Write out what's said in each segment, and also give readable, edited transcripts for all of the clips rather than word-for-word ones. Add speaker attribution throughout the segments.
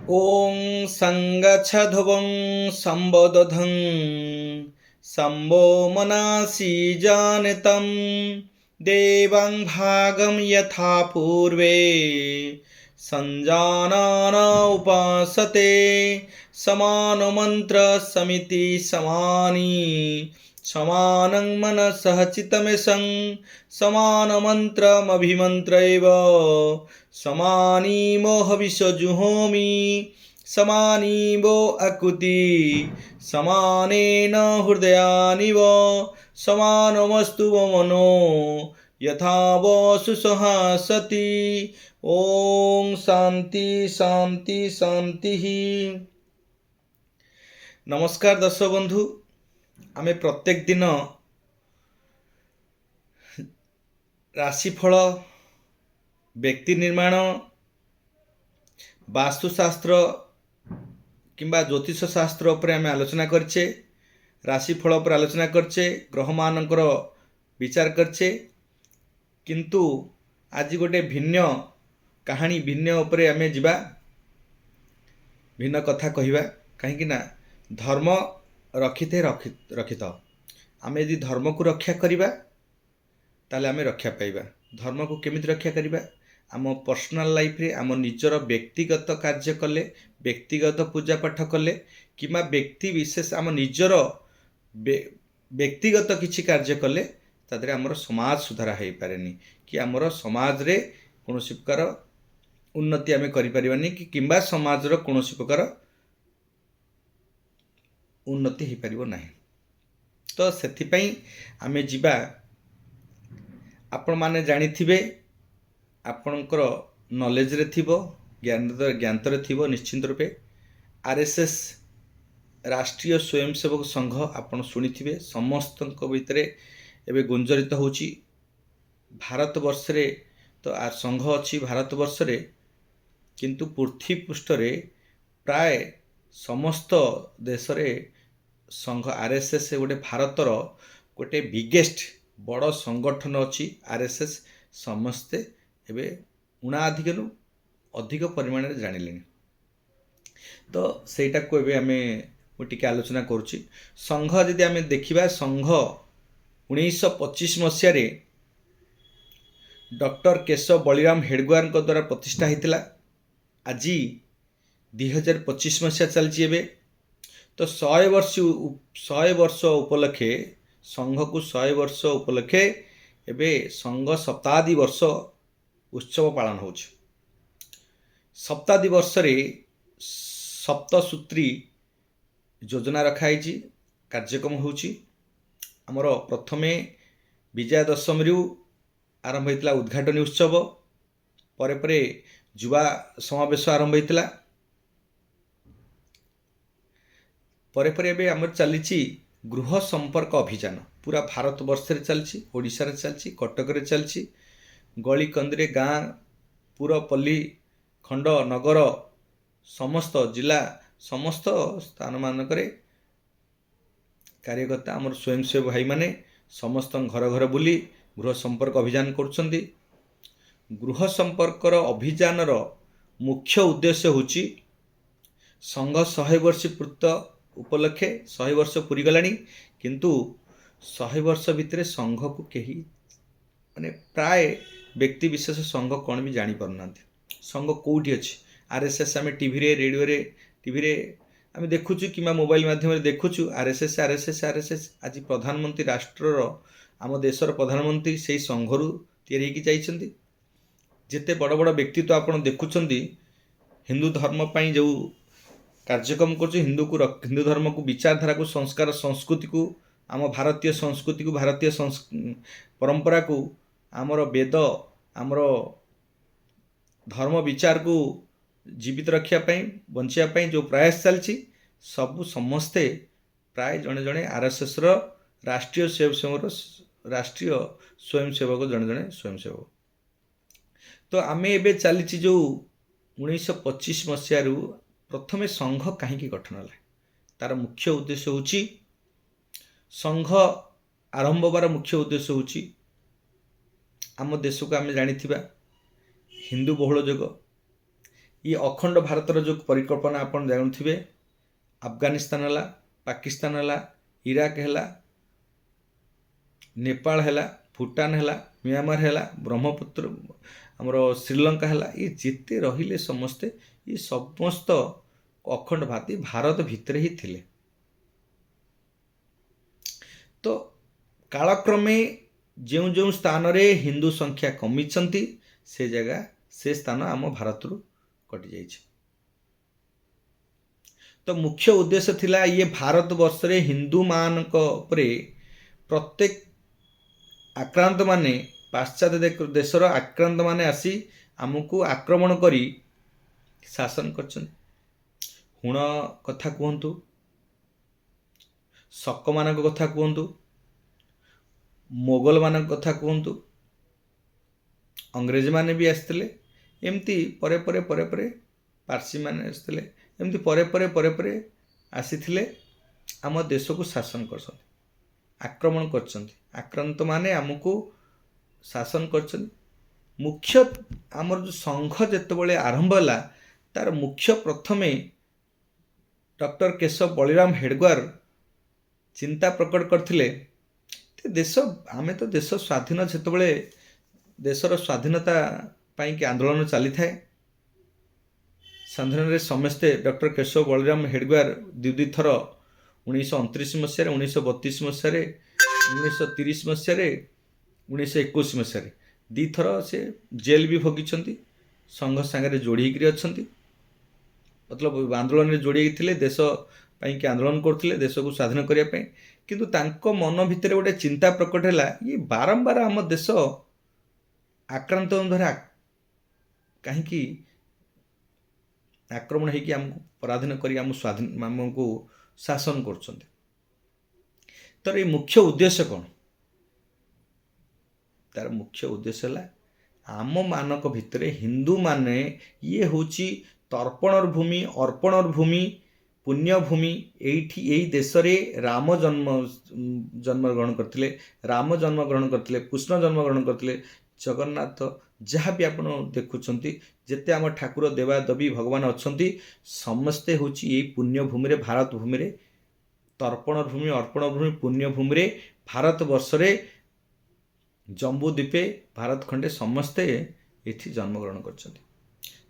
Speaker 1: ॐ सङ्गच्छध्वं सम्बोधं शम्भो मनासि जानतं देवां भागं यथा पूर्वे सञ्जानान उपासते समानमन्त्रसमिति समानि समानं मनसः चित्तमेषं समानमन्त्रमभिमन्त्रैव समानी मोहविषजुहोमि समानी वो अकुति समानेन हृदयानिव समानमस्तु मनो यथा वो सुसहासति। ओम शांति शांति शांति। नमस्कार दर्शक बंधु, आमे प्रत्येक दिन राशिफल, व्यक्ति निर्माण, वास्तुशास्त्र किंबा ज्योतिष शास्त्र पर आम आलोचना करछे, राशिफल पर आलोचना करछे, ग्रह मानकर विचार करछे। किंतु आज गोटे भिन्न कहानी, भिन्न उपरे आम जिबा, भिन्न कथा कहिबा। कहीं ना धर्म रखिते रखित आम यदि धर्म को रक्षा करिबा ताले आम रक्षा पाइबा। धर्म को केमिति रक्षा करिबा? आम पर्सनाल लाइफ रे आम निजर व्यक्तिगत कार्य कले, व्यक्तिगत पूजा पाठ कले किमा व्यक्ति विशेष आम निजर व्यक्तिगत किछि कार्य कले तादरे आमर समाज सुधारा हो पारेनी कि आमर समाज रे कोनोसी प्रकार उन्नति आम करि परिबानी कि किंबा समाज रो कोनोसी प्रकार उन्नति हो पारिबो नाही। तो सेथि पई आमे जिबा, आपण माने जानिथिबे, आपणकर नॉलेज रे थिबो, ज्ञान रे थिबो निश्चिंत रूपे आरएसएस राष्ट्रीय स्वयंसेवक संघ आपण शुणिथिबे। समस्त भितरे एबे गुंजरित होची भारत वर्ष रे। तो आ संघ अछि भारत वर्ष रे, किंतु पृथ्वी पृष्ठ रे प्राय समस्त देश रे संघ आरएसएस गोटे भारतर गोटे बिगेस्ट बड़ संगठन अच्छी आरएसएस। समस्ते एबे उणाधिक अधिक परिमाण में जानिले। तो सेटा को एबे आमे टिके आलोचना करुछि। संघ यदि आमे देखिबा, संघ 1925 मसीह रे डॉक्टर केशव बलिराम हेडगेवार को द्वारा प्रतिष्ठा होता। आज 2025 मसीहा चलछि एबे। तो 100 वर्ष उपलक्षे संघ को 100 वर्ष उपलक्षे एबे संघ सप्तादी वर्ष उत्सव पालन हो। सप्तादी वर्ष रे सप्तसूत्री योजना रखाई, कार्यक्रम होची। आमर प्रथमे विजया दशमी रु आरंभ होता उद्घाटनी उत्सव, परे परे युवा समावेश आरंभ होता, परे परे एबे आमर चलीची गृह संपर्क अभियान पूरा भारत वर्ष रे चलछि, ओडिशा रे चलछि, कटक रे चलछि, गली कंदरे गाँ पूरा पल्ली खंड नगर समस्त जिला समस्त स्थान मानकरे कार्यकर्ता आमर स्वयंसेवक भाई माने समस्त घर घर बुली गृह संपर्क अभियान करुछंती। गृह संपर्कर अभियानर मुख्य उद्देश्य होची संघ 100 वर्ष पूर्त उपलक्षे 100 वर्ष पूरी गलानी, किंतु 100 वर्ष भितर संघ को कहीं माने प्राय व्यक्ति विशेष संघ कौन भी जानी पारना। संघ कौटी अच्छी आरएसएस आम टीवी रे रेडियो रे टीवी रे आम देखुचु कि मोबाइल माध्यम देखुचु आरएसएस आरएसएस आरएसएस। आज प्रधानमंत्री राष्ट्रर आम देशर प्रधानमंत्री से संघरू तैयारी होगी जाइछंती। जेते बड़ बड़ व्यक्तित्व आपण देखुचंती हिंदू धर्म पई जो कार्यक्रम कर, हिंदू धर्म को विचारधारा को संस्कार संस्कृति को आम भारतीय संस्कृति को भारतीय परंपरा को आमर वेद आमर धर्म विचार को जीवित रखापी बचापी जो प्रयास चलछि सबू समस्ते प्राय जड़े जड़े आरएसएस राष्ट्रीय स्वयंसेवक जड़े जड़े स्वयंसेवक। तो आम एबे चली जो 1925 मसीह प्रथमे संघ कहीं गठन है, तार मुख्य उद्देश्य होची संघ आरंभ बार मुख्य उद्देश्य होची आम देश को आम जानी हिंदू बहुल जुग ये अखंड भारतर जो परिकल्पना आप जानुवे अफगानिस्तान है, पाकिस्तान है, इराक है, नेपाल है, भूटान है, म्यांमार है, ब्रह्मपुत्र आमर श्रीलंका है, ये जिते रहिले समस्ते ये समस्त अखंड भारत भारत भितर ही थिले। तो कालक्रमे जो जो स्थान रे हिंदू संख्या कमी से जगह से स्थान आम भारत रु कटि जाइए। तो मुख्य उद्देश्य थिला ये भारत वर्ष रे हिंदू मान प्रत्येक आक्रांत माने पाश्चात्य देशर आक्रांत माने आसी आमको आक्रमण करी शासन कर हुण कथा कहतु, शक मान कथा कहतु, मोगल मान कथा कहतु, अंग्रेज माने भी आसते एमती परे परे परे परे पारसी माने आसते एमती परे परे परे परे आसी आम देश को शासन कर आक्रमण कर आक्रांत माने आमको शासन कर। मुख्य आमर जो संघ जितेबाला आरंभ है तार मुख्य प्रथमे डॉक्टर केशव बलिराम हेडगेवार चिंता प्रकट करथिले देश आमे तो देश स्वाधीन जितेबाला देशर स्वाधीनता पाई कि आंदोलन चली थाए स्वाधीन रे समस्ते डॉक्टर केशव बलिराम हेडगेवार द्विदी थर 1929 मसीह 1932 मसीह 1930 मसीह 1921 मसीह दी थर से जेल भी भोगी संघ सांगे जोड़ी अच्छा मतलब आंदोलन में जोड़ी थे देश पाई आंदोलन करते देश को स्वाधीन करने किंतु तांको मन भितर गोटे चिंता प्रकट है ये बारंबार आम देश आक्रांत द्वारा कहीं आक्रमण होगी आमको पराधीन कर स्वाधीन आमको शासन कर। तो ये मुख्य उद्देश्य कौन तार मुख्य उद्देश्य है आम मानक भितर हिंदू माने ये होची तर्पणर भूमि अर्पणर भूमि पुण्य भूमि यही देश रे राम जन्म ग्रहण करते राम जन्म ग्रहण करते कृष्ण जन्म ग्रहण करते जगन्नाथ जहाँ भी आप देखुंट जिते आम ठाकुर देवा देवी भगवान अच्छा समस्ते हूँ यही पुण्य भूमि भारत भूमि तर्पण भूमि अर्पण भूमि पुण्य भूमि भारत वर्ष रे जम्बू द्वीपे भारत खंडे समस्ते ये जन्म ग्रहण कर।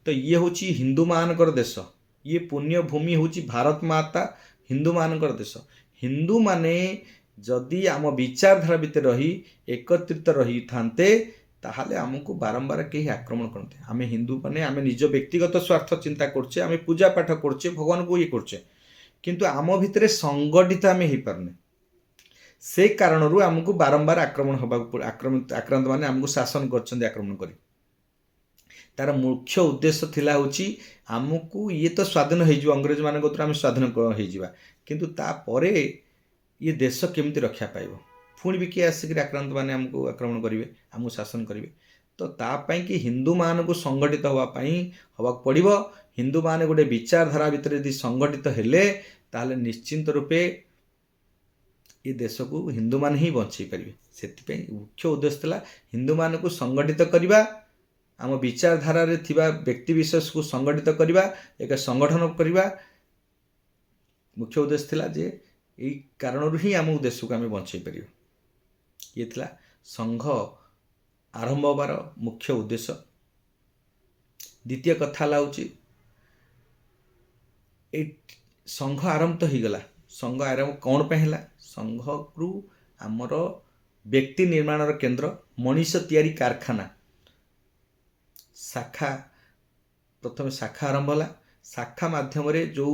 Speaker 1: तो ये हूँ हिंदू मानकर देश ये पुण्य भूमि हूँ भारत माता हिंदू मानकर देश। हिंदू माने जदि आम विचारधारा भितर रही एकत्रित रही थांते ताहले आमको बारंबार कहीं आक्रमण करते आम हिंदू माने आम निज व्यक्तिगत स्वार्थ चिंता करछे आम पूजा पाठ करछे भगवान को ये करछे किंतु आम भितर संगठित आम हो पारने से कारण आमको बारंबार आक्रमण होगा आक्रांत माने आमको शासन कर आक्रमण कर तार मुख्य उद्देश्य थिला होची आमको ये तो स्वाधीन हो अंग्रेज मान आम स्वाधीन हो किंतु तापरे ये देश केमती रक्षा पाइब पुणी भी किए आसिक आक्रांत माने आमको आक्रमण करेंगे आमको शासन करेंगे। तो तापाई कि हिंदू मान को संगठित होगा पड़ो हिंदू मान गोटे विचारधारा भितर यदि संगठित हेले ताहले निश्चिंत रूपे ये देश को हिंदू मान ही बंचाई पारे से मुख्य उद्देश्य था हिंदू मान को संगठित करवा आम विचारधारा रे थिबा व्यक्ति विशेष को संगठित करवा एक संगठन करवा मुख्य उद्देश्य थिला जे यही कारण ही आम देश को आम बंचाई पार ये थिला संघ आरंभ होबार मुख्य उद्देश्य। द्वितीय कथा लाउची ए संघ आरंभ तो ही गला संघ आरंभ कौन पे है संघ रु आमर व्यक्ति निर्माण केंद्र मनीष तैयारी कारखाना शाखा प्रथम शाखा आरंभ है शाखा माध्यम जो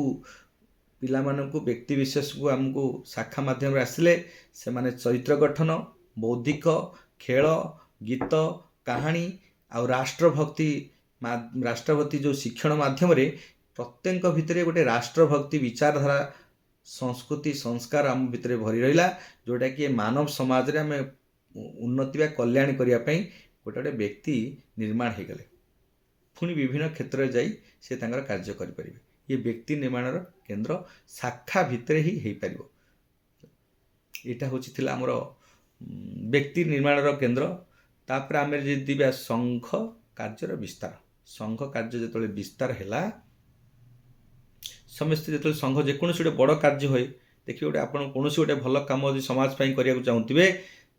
Speaker 1: पिला मानकु व्यक्ति विशेष को आमको शाखा माध्यम आसिले से माने चरित्र गठन बौद्धिक खेल गीत कहानी आ राष्ट्रभक्ति जो शिक्षण माध्यम रे प्रत्येक भितर गोटे राष्ट्रभक्ति विचारधारा संस्कृति संस्कार आम भितर भरी रहा जोटा कि मानव समाज रे आम उन्नति व कल्याण करने गोटे गोटे व्यक्ति निर्माण हो गले पुणी विभिन्न क्षेत्र जाई से तांकर कार्य करें ये व्यक्ति निर्माण केंद्र शाखा भितर ही हो पार यहाँ हूँ आमर व्यक्ति निर्माण केंद्र तापर आम जी संघ कार्यर विस्तार संघ कार्य जो विस्तार है समस्ते जो संघ जेको गोटे बड़ कार्य हुए देखिए गोटे आप कौन गोटे भल कम जो समाज करने चाहूे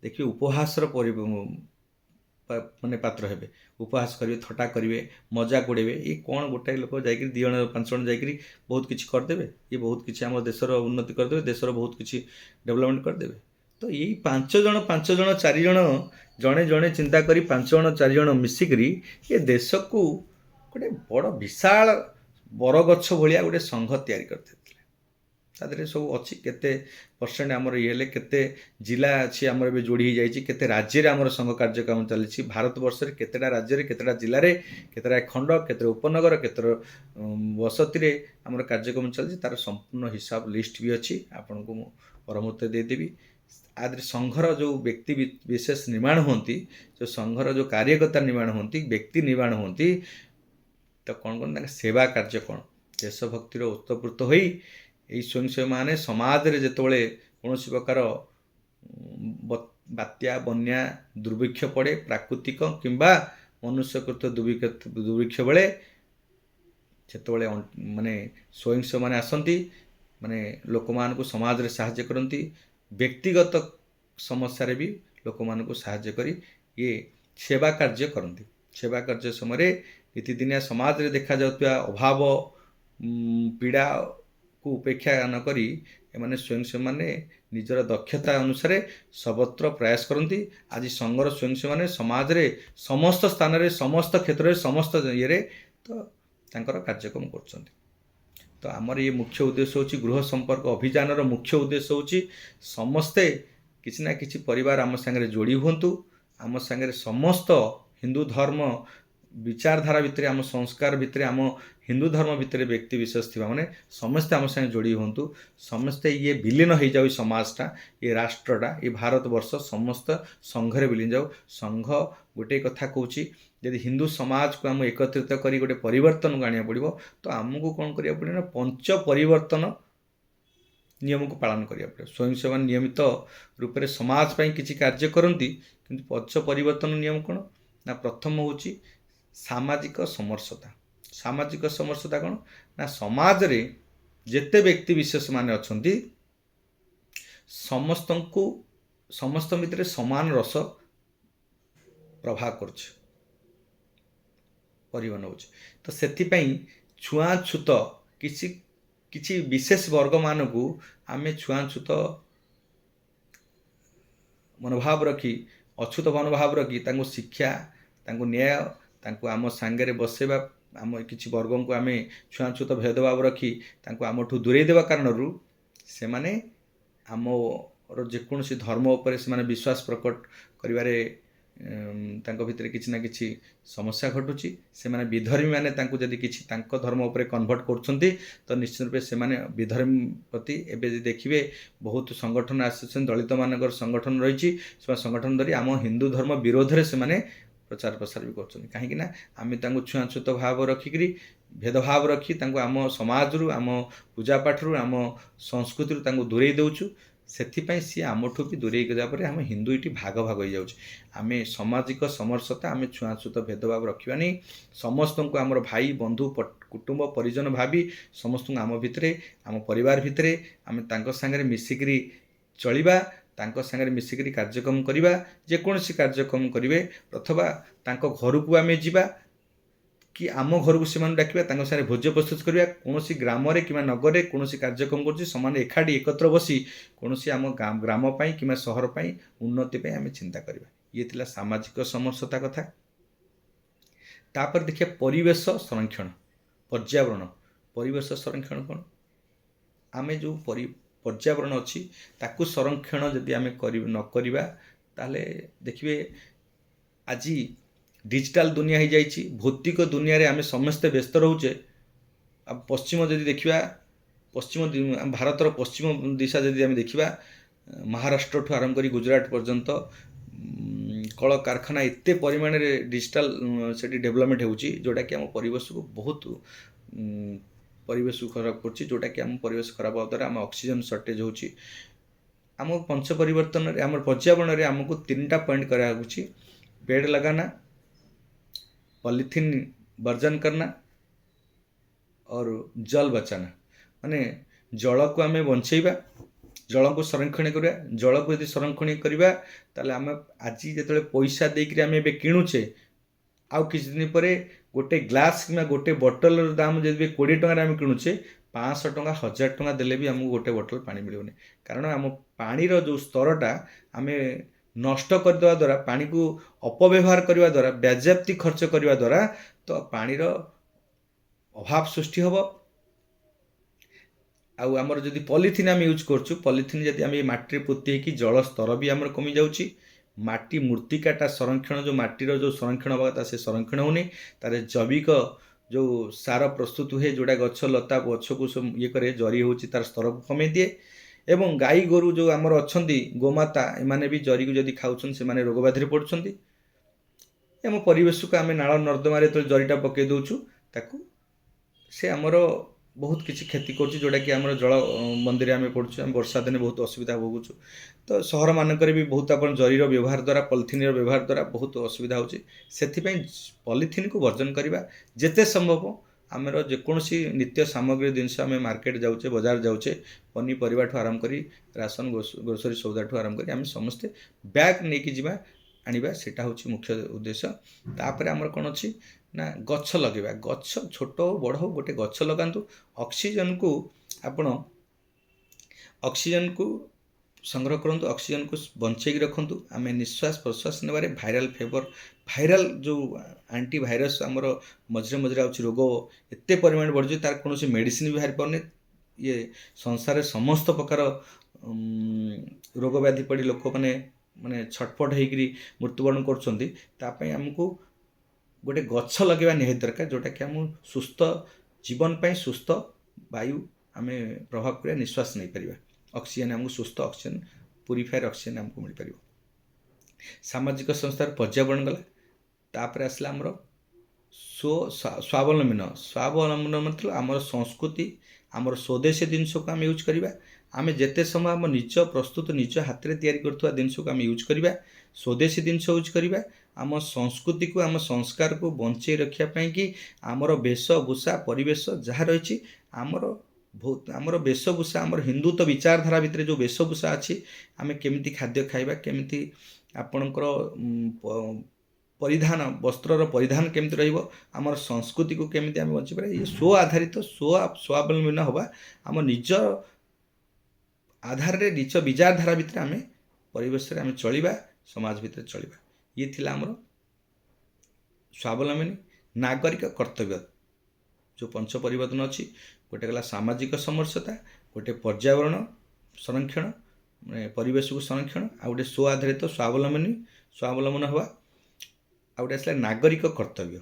Speaker 1: देखिए उपहास माने पात्र हेबे उपहास करेंगे थटा करेंगे मजाक उड़ेबे ये कौन गोटाए लोक जा 2 जण 5 जण जा बहुत किसी करदे ये बहुत किसी आम देशर उन्नति करदे देशर बहुत किसी डेवलपमेंट करदे तो यही 5 जण 4 जण जड़े जड़े चिंता करी 5 जण 4 जण मिसिकी ये देश को गोटे बड़ विशाल बरगछ भाया गोटे संघ तैयारी करते तादेह सब अच्छी केते परसेंट आमर ये केते जिला अच्छी आमर भी जोड़ी जाइए केते राज्य आमर संघ कार्यक्रम चली भारत वर्ष में केतेटा राज्य केतेटा जिले में केतेटा खंड केते उपनगर केते बसती आमर कार्यक्रम चलती तार संपूर्ण हिसाब लिस्ट भी अच्छी आपन को परमत देदेवी आदि संघर जो व्यक्ति विशेष निर्माण होती जो संघर जो कार्यकर्ता निर्माण होती व्यक्ति निर्माण होती तो कौन कौन सेवा कार्य कौन देशभक्तिर उत्तप्रोत हो यही स्वयंसेवी मैंने समाज रे जितेबाला कौन प्रकार बात्या बन्या दुर्भिक्ष पड़े प्राकृतिक किंबा मनुष्यकृत दुर्भिक्ष बेले जितेबाला माने स्वयंसेवी मैंने आसती माने लोक मान समाज रे साहाय्य करती व्यक्तिगत समस्या भी लोक मान साहाय्य करी ये सेवा कार्य करती सेवा कार्य समय नीतिदिनिया समाज रे देखा जाउतबा अभाव पीड़ा को उपेक्षा न करी एमाने स्वयंसेवी माने निजर दक्षता अनुसार सर्वत्र प्रयास करती आज संघर स्वयंसेवी माने समाज रे समस्त स्थान रे समस्त क्षेत्र में समस्त ये तो तांकर कार्यक्रम करछन्ति तो आमर ये मुख्य उद्देश्य होची गृह संपर्क अभियान रो मुख्य उद्देश्य होची समस्ते किसी ना किसी परिवार आम संगे जोड़ी हुंतु आम संगे समस्त हिंदू धर्म विचारधारा भितर आम संस्कार भितर आम हिंदू धर्म भितर व्यक्ति विशेष थी मैंने समस्ते आम संगे जोड़ी हूँ समस्ते ये विलीन हो जाऊ समाजटा ये राष्ट्रटा ये भारत वर्ष समस्त संघरे विलीन जाऊ संघ गोटे कथा कहूँ यदि हिंदू समाज को आम एकत्रित कर गोटे परिवर्तन को आने पड़ो तो आमको कौन करा पड़े ना पंच परिवर्तन नियम को पालन करा पड़े स्वयंसेवी नियमित रूप से समाज पर किसी कार्य करती किंतु पंच परिवर्तन नियम कौन ना प्रथम हूँ सामाजिक समरसता कौन ना समाज रे जेते व्यक्ति विशेष माने अच्छी समस्त भितर समान रस प्रभाव करुछ परिवहन हो तो से छुआछूत किसी किसी विशेष वर्ग मान को आम छुआछूत मनोभाव रखी अछूत मनोभाव रखी शिक्षा न्याय आम सांगे बसेबा आम किसी वर्ग को आम छुआछूत भेदभाव रखी आमठू दूरे देवा कारण से माने आमर जेकोसी धर्म उपर से विश्वास प्रकट करिवारे भितर किसी ना किसी समस्या घटुची से माने विधर्मी माने जदि किसी धर्म उपर कन्वर्ट कर तो निश्चित रूप से विधर्मी प्रति एवं देखिए बहुत संगठन आस दलित मान संगठन रही संगठन धरी आम हिंदू धर्म विरोध में से प्रचार प्रसार भी कर कहीं आम छुआछूत भाव रखिकी भेदभाव रखी आम समाज रु आम पूजा पाठ रु आम संस्कृति रु दूरे दौचु से सी आमठू भी दूरे गलापर आम हिंदू ये भाग भाग हो जाऊँ आम सामाजिक समरसता आम छुआछूत भेदभाव रखा नहीं समस्त को आम भाई बंधु कुटुंब परिजन भावी समस्त आम भितर आम परिवार भितर आम सांगे मिसिकी चलवा सांगे मिसिकी कार्यक्रम करवा जेकोसी कार्यक्रम करेंगे अथवा घर को आम जा कि आम घर को से डाक सारे भोज्य प्रस्तुत करवा कौन ग्राम कि नगर कौन कार्यक्रम कर एकाठी एकत्र बसी कौन आम ग्रामपाई कि सहर पर उन्नति आम चिंता करवा ये थिला सामाजिक समरसता कथा तापर देखिए परिवेश संरक्षण पर्यावरण परिवेश संरक्षण कौन आम जो पर्यावरण अच्छी ताकू संरक्षण जदि आम न करवा ताले देखिए आज डिजिटल दुनिया हो जाइए भौतिक दुनिया रे आम समस्ते व्यस्त रोचे अब पश्चिम जदि देखा पश्चिम भारतर पश्चिम दिशा जदि आम देखा महाराष्ट्र ठू आरंभ कर गुजरात पर्यंत कल कारखाना एते परिमाण में डिजिटल से डेवलपमेंट होची जोटा कि आम परिवेश को बहुत परिवेश को खराब कर जोटा कि आम परिवेश खराब होगा द्वारा आम ऑक्सीजन सर्टेज होची आम पंच परिवर्तन आम पर्यावरण में आमको 3टा पॉइंट करा बेड लगाना पॉलिथीन वर्जन करना और जल बचाना माने जल को आम बंचेबा जल को संरक्षण करवा जल को यदि संरक्षण करवा ताले आम आज जो पैसा देकर आम ए किणुचे आउ किसी दिन पर गोटे ग्लास कि गोटे बोतल दाम जब 20 टकर आम किणुचे 500 टका 1000 टका देले भी आमको गोटे बोतल पानी मिलूनी कारण आम पानीर जो स्तरटा आम नष्ट करदेवा द्वारा पानी को अपव्यवहार करने द्वारा व्याज्याप्ति खर्च करने द्वारा तो पानीर अभाव सृष्टि हम आमर जदि पॉलिथिन आम यूज करछु पॉलिथिन जदि आम माटी पोती कि जल स्तर भी आमर कमी जाउछि माटी मूर्तिकाटा संरक्षण जो माटीर जो संरक्षण हवा कथा से संरक्षण होनी तार जैविक जो सार प्रस्तुत हुए जोड़ा गछ लता गछ को सब ये करे जरी होची तार स्तर को कमे दिए एवं गाई गोरु जो आमर अच्छी गोमाता एमाने भी जरी को जदि खाउछन से माने रोग व्याधि पड़ुछंती एम परिवेश को आम नाल नर्दमारे तो जरीटा पकई दउछु ताकू से आमर बहुत किसी क्षति करुच्ची जोटा कि आम जल मंदिर आम पड़ुଛୁ आम वर्षा दिन बहुत असुविधा भोगुଛୁ तो सहर मानक भी बहुत आप जरीर व्यवहार द्वारा पॉलिथिन व्यवहार द्वारा बहुत असुविधा होची सेथिपई पॉलिथिन को वर्जन करवा जेते संभव आमर जेकोसी नित्य सामग्री जिनस आम मार्केट जाऊे बाजार जाऊे पनीपरिया ठू आरंभ करी राशन ग्रोसरी सौदा ठू आरंभ करी आम समस्ते बैग नहीं जावा आनिबा सेटा होची मुख्य उद्देश्य तापर आमर कौन अच्छी ना गछ लगेगा गछ छोट हो बड़ हो गोटे गछ लगातु ऑक्सीजन को आपण ऑक्सीजन को संग्रह करूँ ऑक्सीजन को बंचेक रखु आम निश्वास प्रश्वास ने भाइराल फेवर भाइराल जो आंटी भाइरस आमर मझे मझे आउची रोग एत परिमाण बढ़ी तार कौन मेडिसिन भी बाहरी पाने ये संसार समस्त प्रकार रोग व्याधि पड़ी लोक मैंने माने छटपट होकर मृत्युवरण करमको गोटे गछ लगेगा निहाती दरकार जोटा कि आम सुस्थ जीवन पाई सुस्थ वायु आम प्रभाव कर निश्वास नहीं पार ऑक्सीजन आमको सुस्थ ऑक्सीजन प्यूरिफायर ऑक्सीजन आमको मिल पार सामाजिक संस्थार पर्यावरण गला तापर आसला आमर स्वावलंबन स्वावलंबन मतलब आमर संस्कृति आमर स्वदेशी जिनस को आम यूज करवा आम जिते समय आम निज प्रस्तुत निज हाथ में तैयारी करथुवा जिनस को आम यूज करवा स्वदेशी जिनस यूज करवा आम संस्कृति को आम संस्कार को बंचे रखापी कि आमर वेशभूषा परिवेश जहाँ रही आमर बहुत आमर वेशभूषा आमर हिंदुत्व विचारधारा भितर जो वेशभूषा अच्छी आम केमिति खाद्य खाइबा केमिति आपणकर परिधान वस्त्रर परिधान केमिति रहिबो आमर संस्कृति को केमिति आम बंची पारे ये स्व आधारित स्वावलंबन हवा आम निज आधार निज विचारधारा भितर आम परिवेश आम चलिबा समाज भितर चलिबा ये थिला आमर स्वावलंबन नागरिक कर्तव्य जो पंच परिवर्तन अच्छी गोटे गला सामाजिक समरसता गोटे पर्यावरण संरक्षण परिवेश को संरक्षण आ गोटे स्व आधारित स्वावलंबन हवा आ गोटे आसला नागरिक कर्तव्य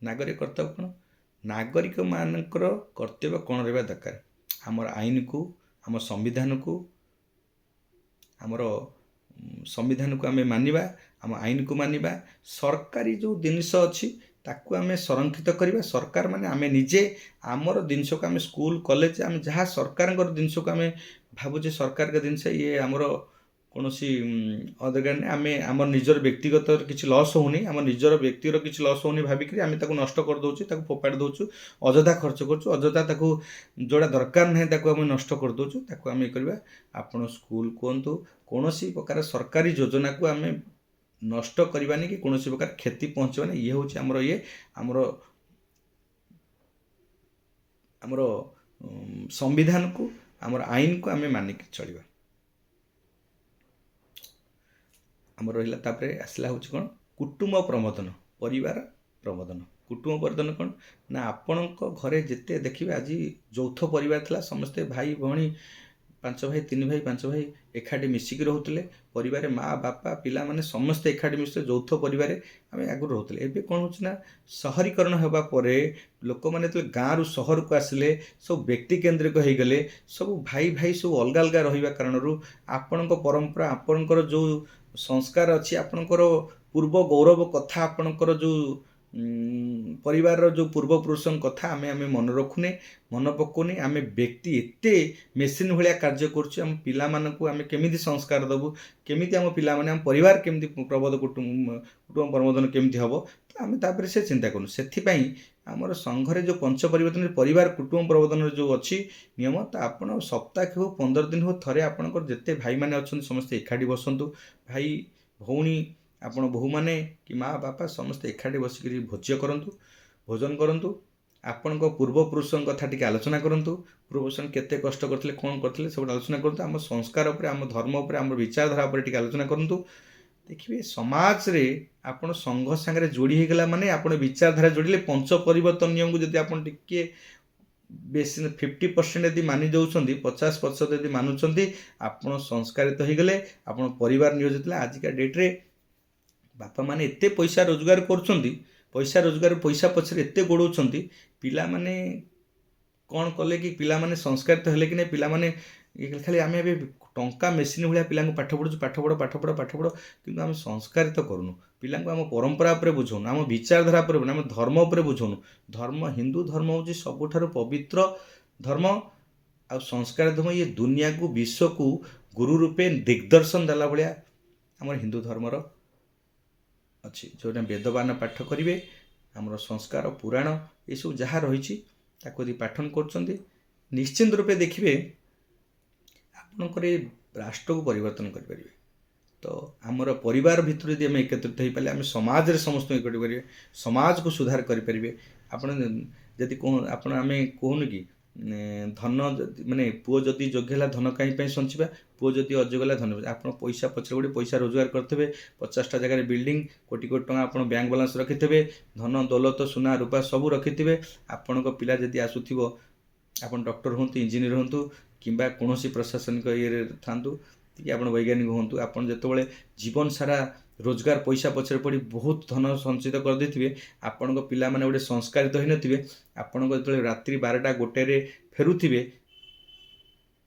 Speaker 1: कौन नागरिक मानकर कर्तव्य कौन रहा दरकार आमर आईन को आम संविधान को आमर संविधान को आम मानिबा आम आईन को मानिबा सरकारी जो जिनिस अच्छी ताकू आम संरक्षित करवा सरकार माने आम निजे आमर जिनस को आम स्कूल कॉलेज आम जहाँ सरकार जिनस को आम भावुचे सरकार के जिनस ये आमर कौन अदरकार नहीं आम आम निजर व्यक्तिगत किसी लॉस होनी आम निजर व्यक्तिर किसी लॉस होनी भाविक आम नष्ट कर दौचु फोपाड़ी दौचु अଯଥା खर्च करुँ अଯଥା जोड़ा दरकार ना आम नष्ट कर दौचु आम ये करवा आपण स्कूल कहतु कौन प्रकार सरकारी योजना को आम नष्ट करवानी कि कौन प्रकार क्षति पहुँचवानी ये हूँ आमर ये आमर आमर संविधान को आमर आईन को आम मानिक चलवा आमर रहा तापर आसला हूँ कौन कुटुंब प्रबोधन परिवार प्रबोधन कुटुंब प्रबोधन कौन ना आपण घरे जिते देखिए आज यौथ परिवार था समस्ते भाई भौणी 5 भाई 3 भाई 5 भाई एकाठी मिसिक रोते परिवार माँ बापा पिला माने समस्ते एकाठी मिस यौथ परिवार आम आगु रोते एवं कौन हो सहरीकरण होगा लोक मैंने तो गाँव रु सहर को आसिले सब व्यक्ति केन्द्रिक हो गले सब भाई भाई सब अलग अलग रहा कारण आपण परंपरा आपणकर जो संस्कार अच्छी आपणकर पूर्व गौरव कथा आपणकर जो ପରିବାରର ଯେଉଁ ପୂର୍ବପୁରୁଷଙ୍କ କଥା ଆମେ ମନେ ରଖୁନେ, ମନେ ପକାଉନେ। ଆମେ ବ୍ୟକ୍ତି ଏତେ ମେସିନ୍ ଭଳିଆ କାର୍ଯ୍ୟ କରୁଛୁ। ଆମ ପିଲାମାନଙ୍କୁ ଆମେ କେମିତି ସଂସ୍କାର ଦେବୁ, କେମିତି ଆମ ପିଲାମାନେ ଆମ ପରିବାର କେମିତି କୁଟୁମ୍ବ ପ୍ରବର୍ତ୍ତନ କେମିତି ହେବ, ତ ଆମେ ତାପରେ ସେ ଚିନ୍ତା କରୁନୁ। ସେଥିପାଇଁ ଆମର ସଂଘରେ ଯେଉଁ ପଞ୍ଚ ପରିବର୍ତ୍ତନ ପରିବାର କୁଟୁମ୍ବ ପ୍ରବର୍ତ୍ତନର ଯେଉଁ ଅଛି ନିୟମ, ତ ଆପଣ ସପ୍ତାହକୁ ହଉ 15 ଦିନ ହଉ ଥରେ ଆପଣଙ୍କର ଯେତେ ଭାଇମାନେ ଅଛନ୍ତି ସମସ୍ତେ ଏକାଠି ବସନ୍ତୁ। ଭାଇ ଭଉଣୀ, ଆପଣ ବୋହୂମାନେ କି ମା' ବାପା ସମସ୍ତେ ଏକାଠି ବସିକରି ଭୋଜନ କରନ୍ତୁ। ଆପଣଙ୍କ ପୂର୍ବପୁରୁଷଙ୍କ କଥା ଟିକେ ଆଲୋଚନା କରନ୍ତୁ। ପୂର୍ବପୁରୁଷ କେତେ କଷ୍ଟ କରିଥିଲେ, କ'ଣ କରିଥିଲେ, ସବୁ ଆଲୋଚନା କରନ୍ତୁ। ଆମ ସଂସ୍କାର ଉପରେ, ଆମ ଧର୍ମ ଉପରେ, ଆମର ବିଚାରଧାରା ଉପରେ ଟିକେ ଆଲୋଚନା କରନ୍ତୁ। ଦେଖିବେ ସମାଜରେ ଆପଣ ସଂଘ ସାଙ୍ଗରେ ଯୋଡ଼ି ହେଇଗଲା ମାନେ ଆପଣ ବିଚାରଧାରା ଯୋଡ଼ିଲେ ପଞ୍ଚ ପରିବର୍ତ୍ତନ ନିୟମକୁ ଯଦି ଆପଣ ଟିକେ ବେଶୀ 50% ଯଦି ମାନି ଦେଉଛନ୍ତି, 50% ଯଦି ମାନୁଛନ୍ତି, ଆପଣ ସଂସ୍କାରିତ ହେଇଗଲେ, ଆପଣ ପରିବାର ନିୟୋଜିତ ହେଲେ। ଆଜିକା ଡେଟ୍ରେ ବାପାମାନେ ଏତେ ପଇସା ରୋଜଗାର କରୁଛନ୍ତି, ପଇସା ପଛରେ ଏତେ ଗୋଡ଼ଉଛନ୍ତି, ପିଲାମାନେ କ'ଣ କଲେ କି ପିଲାମାନେ ସଂସ୍କାରିତ ହେଲେ କି ନାହିଁ? ପିଲାମାନେ ଖାଲି ଆମେ ଏବେ ଟଙ୍କା ମେସିନ୍ ଭଳିଆ ପିଲାଙ୍କୁ ପାଠ ପଢ଼ୁଛୁ, ପାଠ ପଢ଼, କିନ୍ତୁ ଆମେ ସଂସ୍କାରିତ କରୁନୁ। ପିଲାଙ୍କୁ ଆମ ପରମ୍ପରା ଉପରେ ବୁଝାଉନୁ, ଆମ ବିଚାରଧାରା ଉପରେ ବୁଝାଉନୁ, ଆମ ଧର୍ମ ଉପରେ ବୁଝାଉନୁ। ହିନ୍ଦୁ ଧର୍ମ ହେଉଛି ସବୁଠାରୁ ପବିତ୍ର ଧର୍ମ। ଆଉ ସଂସ୍କାର ଧର୍ମ ଇଏ ଦୁନିଆକୁ, ବିଶ୍ୱକୁ ଗୁରୁ ରୂପେ ଦିଗ୍ଦର୍ଶନ ଦେଲା ଭଳିଆ ଆମର ହିନ୍ଦୁ ଧର୍ମର ଅଛି। ଯେଉଁଟା ବେଦବାନ ପାଠ କରିବେ, ଆମର ସଂସ୍କାର, ପୁରାଣ ଏସବୁ ଯାହା ରହିଛି ତାକୁ ଯଦି ପାଠନ କରୁଛନ୍ତି, ନିଶ୍ଚିନ୍ତ ରୂପେ ଦେଖିବେ ଆପଣଙ୍କର ଏ ରାଷ୍ଟ୍ରକୁ ପରିବର୍ତ୍ତନ କରିପାରିବେ। ତ ଆମର ପରିବାର ଭିତରୁ ଯଦି ଆମେ ଏକତ୍ରିତ ହେଇପାରିଲେ, ଆମେ ସମାଜରେ ସମସ୍ତଙ୍କୁ ଏକାଠି କରିବେ, ସମାଜକୁ ସୁଧାର କରିପାରିବେ। ଯଦି ଆମେ କହୁନୁ କି ଧନ ମାନେ ପୁଅ ଯଦି ଯୋଗ୍ୟ ହେଲା ଧନ କାହିଁ ପାଇଁ ସଞ୍ଚିବା, ପୁଅ ଯଦି ଅଯୋଗ୍ୟ ହେଲା ଧନ। ଆପଣ ପଇସା ପଛରେ ଗୋଟେ ପଇସା ରୋଜଗାର କରିଥିବେ, 50ଟା ଜାଗାରେ ବିଲ୍ଡିଂ, କୋଟି କୋଟି ଟଙ୍କା ଆପଣ ବ୍ୟାଙ୍କ ବାଲାନ୍ସ ରଖିଥିବେ, ଧନ ଦୌଲତ ସୁନା ରୂପା ସବୁ ରଖିଥିବେ। ଆପଣଙ୍କ ପିଲା ଯଦି ଆସୁଥିବ, ଆପଣ ଡକ୍ଟର ହୁଅନ୍ତୁ, ଇଞ୍ଜିନିୟର ହୁଅନ୍ତୁ, କିମ୍ବା କୌଣସି ପ୍ରଶାସନିକ ଇଏରେ ଥାନ୍ତୁ, କି ଆପଣ ବୈଜ୍ଞାନିକ ହୁଅନ୍ତୁ, ଆପଣ ଯେତେବେଳେ ଜୀବନ ସାରା ରୋଜଗାର ପଇସା ପଛରେ ପଡ଼ି ବହୁତ ଧନ ସଞ୍ଚିତ କରିଦେଇଥିବେ, ଆପଣଙ୍କ ପିଲାମାନେ ଗୋଟେ ସଂସ୍କାରିତ ହୋଇନଥିବେ, ଆପଣଙ୍କ ଯେତେବେଳେ ରାତ୍ରି 12ଟା 1ରେ ଫେରୁଥିବେ,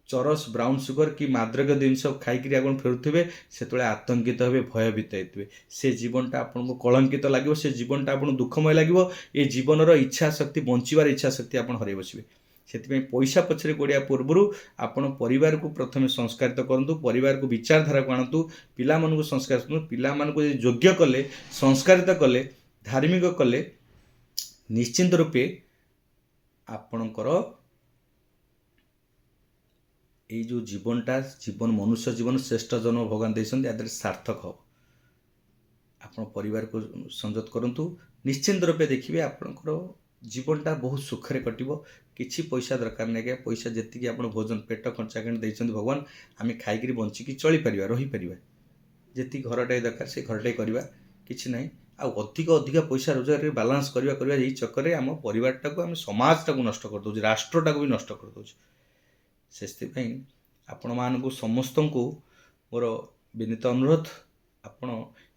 Speaker 1: ଚରସ, ବ୍ରାଉନ୍ ସୁଗର କି ମାଦ୍ରକ ଜିନିଷ ଖାଇକିରି ଆପଣ ଫେରୁଥିବେ, ସେତେବେଳେ ଆତଙ୍କିତ ହେବେ, ଭୟଭୀତ ହେଇଥିବେ। ସେ ଜୀବନଟା ଆପଣଙ୍କୁ କଳଙ୍କିତ ଲାଗିବ, ସେ ଜୀବନଟା ଆପଣଙ୍କୁ ଦୁଃଖମୟ ଲାଗିବ। ଏ ଜୀବନର ଇଚ୍ଛା ଶକ୍ତି, ବଞ୍ଚିବାର ଇଚ୍ଛା ଶକ୍ତି ଆପଣ ହରାଇ ବସିବେ। ସେଥିପାଇଁ ପଇସା ପଛରେ ଗୋଡ଼ିବା ପୂର୍ବରୁ ଆପଣ ପରିବାରକୁ ପ୍ରଥମେ ସଂସ୍କାରିତ କରନ୍ତୁ, ପରିବାରକୁ ବିଚାରଧାରାକୁ ଆଣନ୍ତୁ, ପିଲାମାନଙ୍କୁ ସଂସ୍କାର କରନ୍ତୁ। ପିଲାମାନଙ୍କୁ ଯଦି ଯୋଗ୍ୟ କଲେ, ସଂସ୍କାରିତ କଲେ, ଧାର୍ମିକ କଲେ, ନିଶ୍ଚିନ୍ତ ରୂପେ ଆପଣଙ୍କର ଏଇ ଯେଉଁ ମନୁଷ୍ୟ ଜୀବନ ଶ୍ରେଷ୍ଠ ଜନ୍ମ ଭଗବାନ ଦେଇଛନ୍ତି, ୟା ଦେହରେ ସାର୍ଥକ ହେବ। ଆପଣ ପରିବାରକୁ ସଂଯୋଗ କରନ୍ତୁ, ନିଶ୍ଚିନ୍ତ ରୂପେ ଦେଖିବେ ଆପଣଙ୍କର ଜୀବନଟା ବହୁତ ସୁଖରେ କଟିବ। କିଛି ପଇସା ଦରକାର ନାହିଁ। ପଇସା ଯେତିକି ଆପଣ ଭୋଜନ ପେଟ ଖର୍ଚ୍ଚା କିଣି ଦେଇଛନ୍ତି ଭଗବାନ, ଆମେ ଖାଇକିରି ବଞ୍ଚିକି ଚଳିପାରିବା, ରହିପାରିବା। ଯେତିକି ଘରଟାଏ ଦରକାର ସେ ଘରଟାଏ କରିବା, କିଛି ନାହିଁ। ଆଉ ଅଧିକ ପଇସା ରୋଜଗାର କରି ବାଲାନ୍ସ କରିବା ଏଇ ଚକ୍କରରେ ଆମ ପରିବାରଟାକୁ, ଆମେ ସମାଜଟାକୁ ନଷ୍ଟ କରିଦେଉଛୁ, ରାଷ୍ଟ୍ରଟାକୁ ବି ନଷ୍ଟ କରିଦେଉଛୁ। ସେଥିପାଇଁ ଆପଣମାନଙ୍କୁ ସମସ୍ତଙ୍କୁ ମୋର ବିନୀତ ଅନୁରୋଧ, ଆପଣ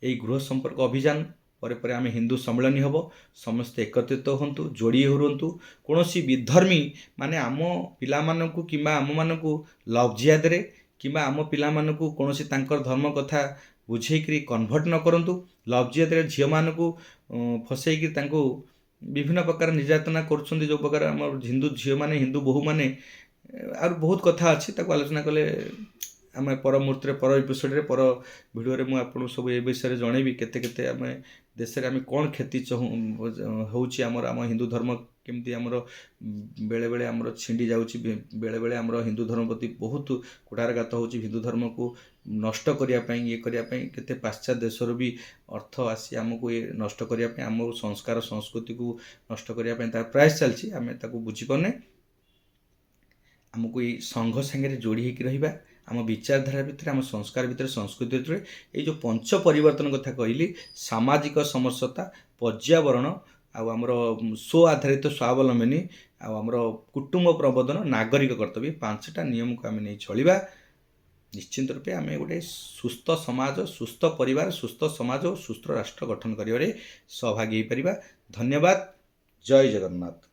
Speaker 1: ଏଇ ଗୃହ ସମ୍ପର୍କ ଅଭିଯାନ ପରେ ଆମେ ହିନ୍ଦୁ ସମ୍ମିଳନୀ ହେବ, ସମସ୍ତେ ଏକତ୍ରିତ ହୁଅନ୍ତୁ, ଯୋଡ଼ି ରୁହନ୍ତୁ। କୌଣସି ବିଧର୍ମୀ ମାନେ ଆମ ପିଲାମାନଙ୍କୁ କିମ୍ବା ଆମମାନଙ୍କୁ ଲଭ୍ ଜିହାଦରେ କିମ୍ବା ଆମ ପିଲାମାନଙ୍କୁ କୌଣସି ତାଙ୍କର ଧର୍ମ କଥା ବୁଝେଇକିରି କନଭର୍ଟ ନ କରନ୍ତୁ। ଲଭ୍ ଜିହାଦରେ ଝିଅମାନଙ୍କୁ ଫସେଇକି ତାଙ୍କୁ ବିଭିନ୍ନ ପ୍ରକାର ନିର୍ଯାତନା କରୁଛନ୍ତି, ଯେଉଁ ପ୍ରକାର ଆମର ହିନ୍ଦୁ ଝିଅମାନେ, ହିନ୍ଦୁ ବୋହୂମାନେ। ଆହୁରି ବହୁତ କଥା ଅଛି, ତାକୁ ଆଲୋଚନା କଲେ ଆମେ ପର ମୁହୂର୍ତ୍ତରେ, ପର ଏପିସୋଡ଼ରେ, ପର ଭିଡ଼ିଓରେ ମୁଁ ଆପଣଙ୍କୁ ସବୁ ଏ ବିଷୟରେ ଜଣେଇବି। କେତେ ଆମେ ଦେଶରେ ଆମେ କ'ଣ କ୍ଷତି ହେଉଛି, ଆମ ହିନ୍ଦୁ ଧର୍ମ କେମିତି ଆମର ବେଳେବେଳେ ଆମର ଛିଣ୍ଡି ଯାଉଛି, ବେଳେବେଳେ ଆମର ହିନ୍ଦୁ ଧର୍ମ ପ୍ରତି ବହୁତ କୁଠାରଘାତ ହେଉଛି। ହିନ୍ଦୁ ଧର୍ମକୁ ନଷ୍ଟ କରିବା ପାଇଁ, ଇଏ କରିବା ପାଇଁ କେତେ ପାଶ୍ଚାତ୍ୟ ଦେଶରୁ ବି ଅର୍ଥ ଆସି ଆମକୁ ନଷ୍ଟ କରିବା ପାଇଁ, ଆମ ସଂସ୍କାର ସଂସ୍କୃତିକୁ ନଷ୍ଟ କରିବା ପାଇଁ ତାର ପ୍ରୟାସ ଚାଲିଛି। ଆମେ ତାକୁ ବୁଝିପାରୁନେ। ଆମକୁ ଏଇ ସଂଘ ସାଙ୍ଗରେ ଯୋଡ଼ି ହେଇକି ରହିବା, ଆମ ବିଚାରଧାରା ଭିତରେ, ଆମ ସଂସ୍କାର ଭିତରେ, ସଂସ୍କୃତି ଭିତରେ। ଏଇ ଯେଉଁ ପଞ୍ଚ ପରିବର୍ତ୍ତନ କଥା କହିଲି, ସାମାଜିକ ସମସତା, ପର୍ଯ୍ୟାବରଣ, ଆଉ ଆମର ସ୍ୱ ଆଧାରିତ ସ୍ୱାବଲମ୍ବନୀ, ଆଉ ଆମର କୁଟୁମ୍ବ ପ୍ରବର୍ତ୍ତନ, ନାଗରିକ କର୍ତ୍ତବ୍ୟ, 5ଟା ନିୟମକୁ ଆମେ ନେଇ ଚଳିବା। ନିଶ୍ଚିନ୍ତ ରୂପେ ଆମେ ଗୋଟେ ସୁସ୍ଥ ସମାଜ, ସୁସ୍ଥ ପରିବାର, ସୁସ୍ଥ ସମାଜ ଓ ସୁସ୍ଥ ରାଷ୍ଟ୍ର ଗଠନ କରିବାରେ ସହଭାଗୀ ହେଇପାରିବା। ଧନ୍ୟବାଦ। ଜୟ ଜଗନ୍ନାଥ।